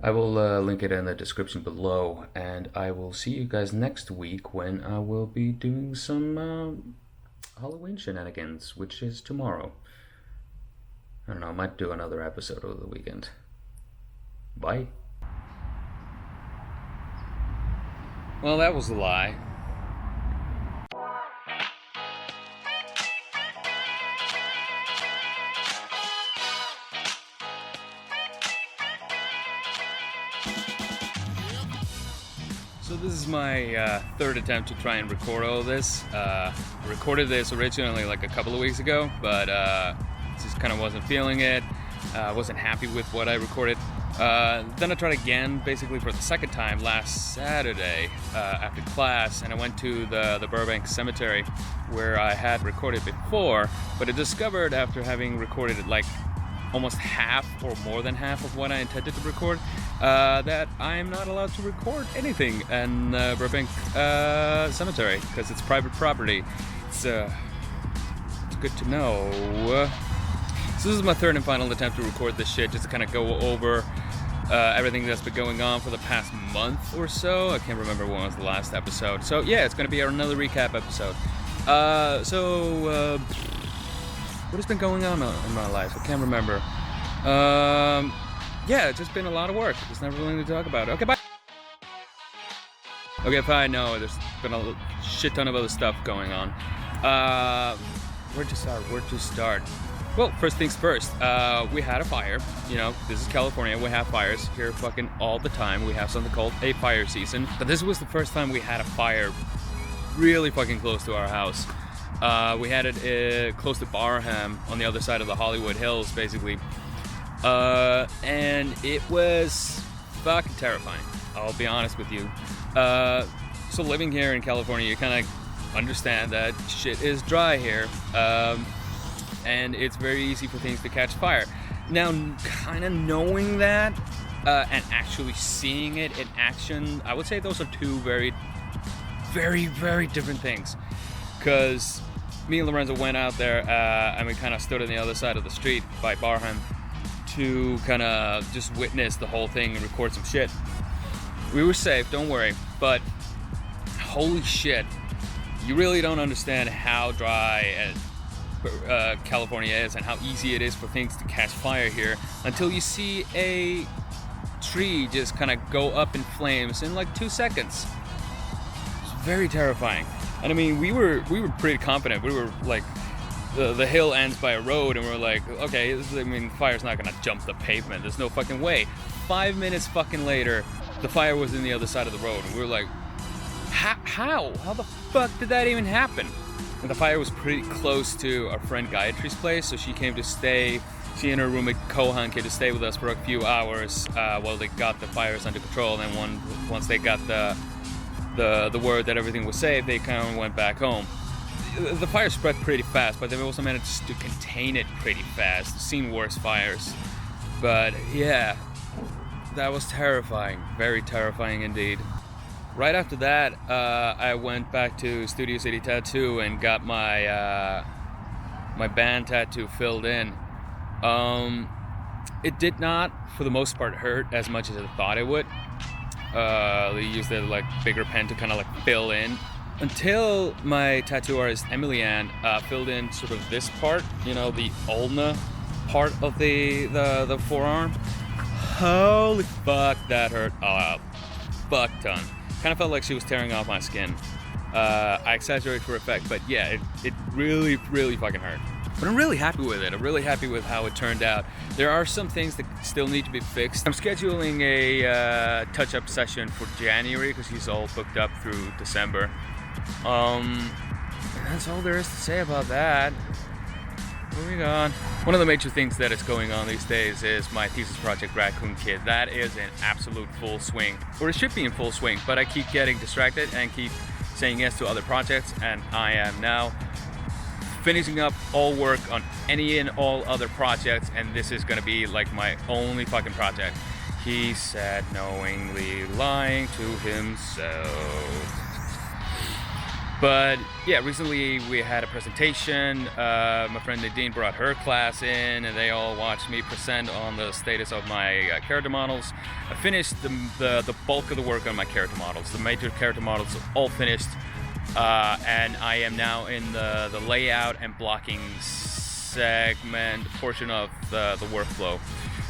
I will link it in the description below, and I will see you guys next week when I will be doing some Halloween shenanigans, which is tomorrow. I don't know, I might do another episode over the weekend. Bye. Well, that was a lie. So this is my third attempt to try and record all this. Recorded this originally like a couple of weeks ago, but just kind of wasn't feeling it. Wasn't happy with what I recorded. Then I tried again, basically for the second time last Saturday after class, and I went to the Burbank Cemetery where I had recorded before, but I discovered after having recorded it like almost half or more than half of what I intended to record, that I'm not allowed to record anything in Burbank Cemetery because it's private property. It's good to know. So this is my third and final attempt to record this shit, just to kind of go over everything that's been going on for the past month or so. I can't remember when was the last episode. So yeah, it's going to be another recap episode. What has been going on in my life? I can't remember. Yeah, it's just been a lot of work. There's never really to talk about it. Okay, bye. Okay, fine. No, there's been a shit ton of other stuff going on. Where to start? Well, first things first. We had a fire. You know, this is California. We have fires here fucking all the time. We have something called a fire season. But this was the first time we had a fire really fucking close to our house. We had it close to Barham on the other side of the Hollywood Hills, basically. And it was fucking terrifying, I'll be honest with you. So living here in California, you kind of understand that shit is dry here. And it's very easy for things to catch fire. Now, kind of knowing that and actually seeing it in action, I would say those are two very, very, very different things. Because me and Lorenzo went out there and we kind of stood on the other side of the street by Barham to kind of just witness the whole thing and record some shit. We were safe, don't worry, but holy shit, you really don't understand how dry California is and how easy it is for things to catch fire here until you see a tree just kind of go up in flames in like 2 seconds. It's very terrifying. And I mean, we were pretty confident. We were like, the hill ends by a road, and we're like, okay, fire's not gonna jump the pavement. There's no fucking way. 5 minutes fucking later, the fire was in the other side of the road, and we were like, how the fuck did that even happen? And the fire was pretty close to our friend Gayatri's place, so she came to stay. She and her roommate Kohan came to stay with us for a few hours while they got the fires under control. And then once they got the word that everything was safe, they kind of went back home. The fire spread pretty fast, but they also managed to contain it pretty fast. Seen worse fires, but yeah, that was terrifying. Very terrifying indeed. Right after that, I went back to Studio City Tattoo and got my my band tattoo filled in. It did not, for the most part, hurt as much as I thought it would. They used the like bigger pen to kind of like fill in until my tattoo artist Emily Ann filled in sort of this part, you know, the ulna part of the forearm. Holy fuck, that hurt a fuck ton. Kind of felt like she was tearing off my skin. I exaggerate for effect, but yeah, it really, really fucking hurt. But I'm really happy with it. I'm really happy with how it turned out. There are some things that still need to be fixed. I'm scheduling a touch-up session for January because he's all booked up through December. And that's all there is to say about that. Moving on. One of the major things that is going on these days is my thesis project Raccoon Kid. That is in absolute full swing. Or it should be in full swing, but I keep getting distracted and keep saying yes to other projects, and I am now finishing up all work on any and all other projects, and this is gonna be like my only fucking project. He said, knowingly lying to himself. But yeah, recently we had a presentation. My friend Nadine brought her class in, and they all watched me present on the status of my character models. I finished the bulk of the work on my character models. The major character models are all finished, and I am now in the layout and blocking segment portion of the workflow.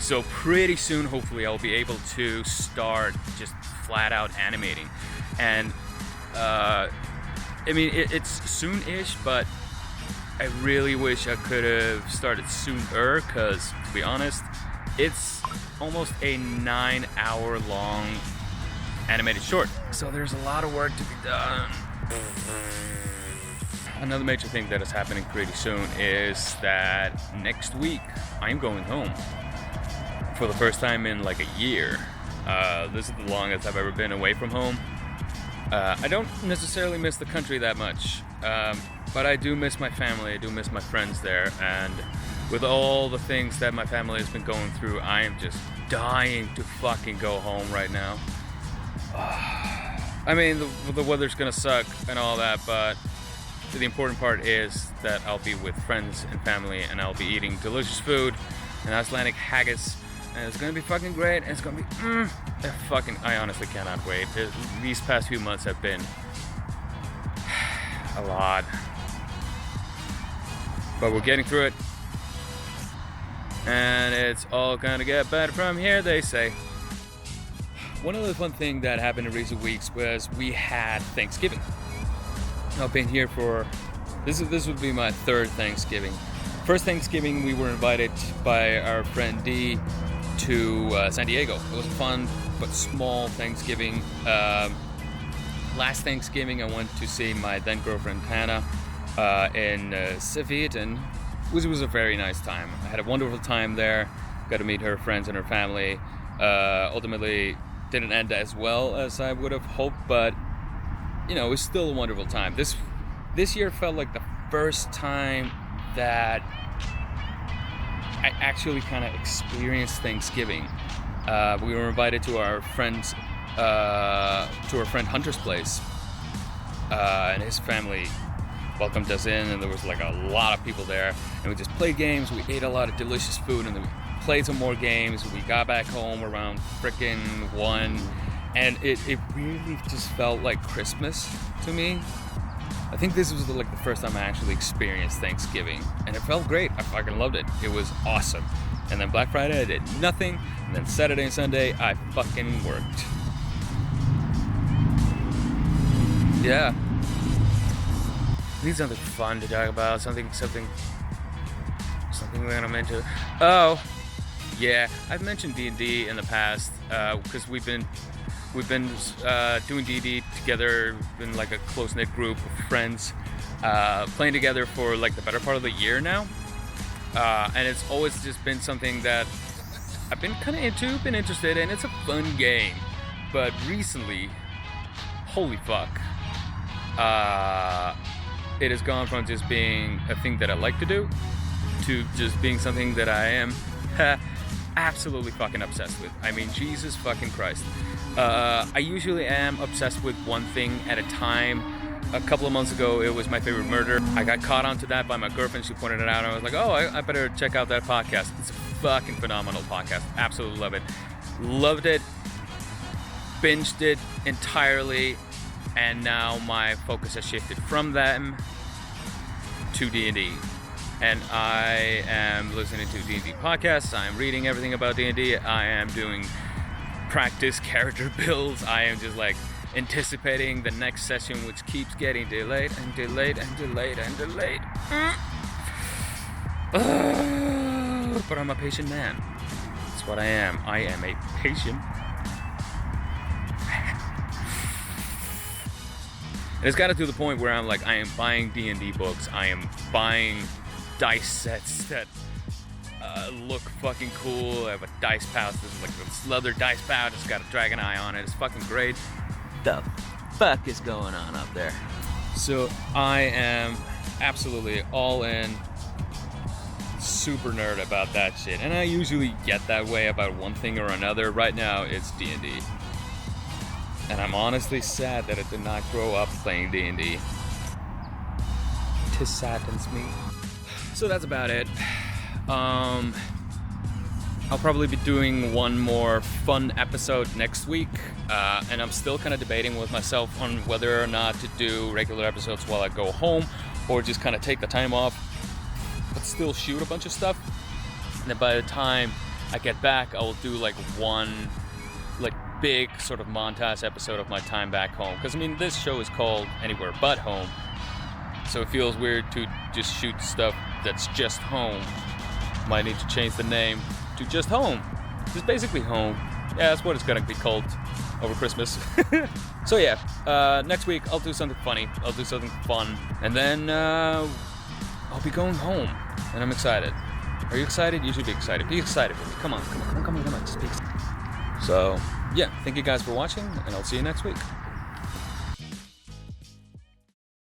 So pretty soon, hopefully, I'll be able to start just flat out animating. And I mean, it's soon-ish, but I really wish I could have started sooner, because, to be honest, it's almost a 9-hour long animated short. So there's a lot of work to be done. Another major thing that is happening pretty soon is that next week I'm going home for the first time in like a year. This is the longest I've ever been away from home. I don't necessarily miss the country that much, but I do miss my family, I do miss my friends there, and with all the things that my family has been going through, I am just dying to fucking go home right now. I mean, the weather's gonna suck and all that, but the important part is that I'll be with friends and family, and I'll be eating delicious food and Icelandic haggis, and it's gonna be fucking great, and it's gonna be I honestly cannot wait. These past few months have been a lot, but we're getting through it, and it's all gonna get better from here, they say. One other fun thing that happened in recent weeks was we had Thanksgiving. I've been here for this would be my third Thanksgiving. First Thanksgiving, we were invited by our friend D to San Diego. It was a fun but small Thanksgiving. Last Thanksgiving, I went to see my then girlfriend Hannah in Savit, which was a very nice time. I had a wonderful time there. Got to meet her friends and her family. Ultimately, didn't end as well as I would have hoped, but you know, it was still a wonderful time. This year felt like the first time that I actually kind of experienced Thanksgiving. We were invited to our friend Hunter's place, and his family welcomed us in, and there was like a lot of people there, and we just played games. We ate a lot of delicious food, and then we played some more games. We got back home around frickin' 1. And it really just felt like Christmas to me. I think this was like the first time I actually experienced Thanksgiving, and it felt great. I fucking loved it. It was awesome. And then Black Friday I did nothing, and then Saturday and Sunday I fucking worked. Yeah. I need something fun to talk about. Something we're gonna mention. Oh, yeah. I've mentioned D&D in the past because we've been doing D&D together, been like a close-knit group of friends, playing together for like the better part of the year now, and it's always just been something that I've been kind of been interested in. It's a fun game, but recently, holy fuck, it has gone from just being a thing that I like to do to just being something that I am absolutely fucking obsessed with. I mean, Jesus fucking Christ. I usually am obsessed with one thing at a time. A couple of months ago, it was My Favorite Murder. I got caught onto that by my girlfriend. She pointed it out, and I was like, oh, I better check out that podcast. It's a fucking phenomenal podcast. Absolutely love it. Loved it. Binged it entirely. And now my focus has shifted from them to D&D. And I am listening to D&D podcasts. I am reading everything about D&D. I am doing practice character builds. I am just like anticipating the next session, which keeps getting delayed and delayed and delayed and delayed. But I'm a patient man. That's what I am. I am a patient man. And it's gotten to the point where I'm like, I am buying D&D books. I am buying dice sets that look fucking cool. I have a dice pouch. This is like this leather dice pouch. It's got a dragon eye on it. It's fucking great. The fuck is going on up there? So I am absolutely all in, super nerd about that shit. And I usually get that way about one thing or another. Right now, it's D&D. And I'm honestly sad that I did not grow up playing D&D. tis saddens me. So that's about it. I'll probably be doing one more fun episode next week, and I'm still kind of debating with myself on whether or not to do regular episodes while I go home, or just kind of take the time off, but still shoot a bunch of stuff. And then by the time I get back, I will do like one big sort of montage episode of my time back home. Because I mean, this show is called Anywhere But Home, so it feels weird to just shoot stuff that's just home. Might need to change the name to just home. Just basically home. Yeah, that's what it's gonna be called over Christmas. So yeah, next week I'll do something funny. I'll do something fun, and then I'll be going home, and I'm excited. Are you excited? You should be excited. Be excited for me. Come on. Just be excited. So yeah, thank you guys for watching, and I'll see you next week.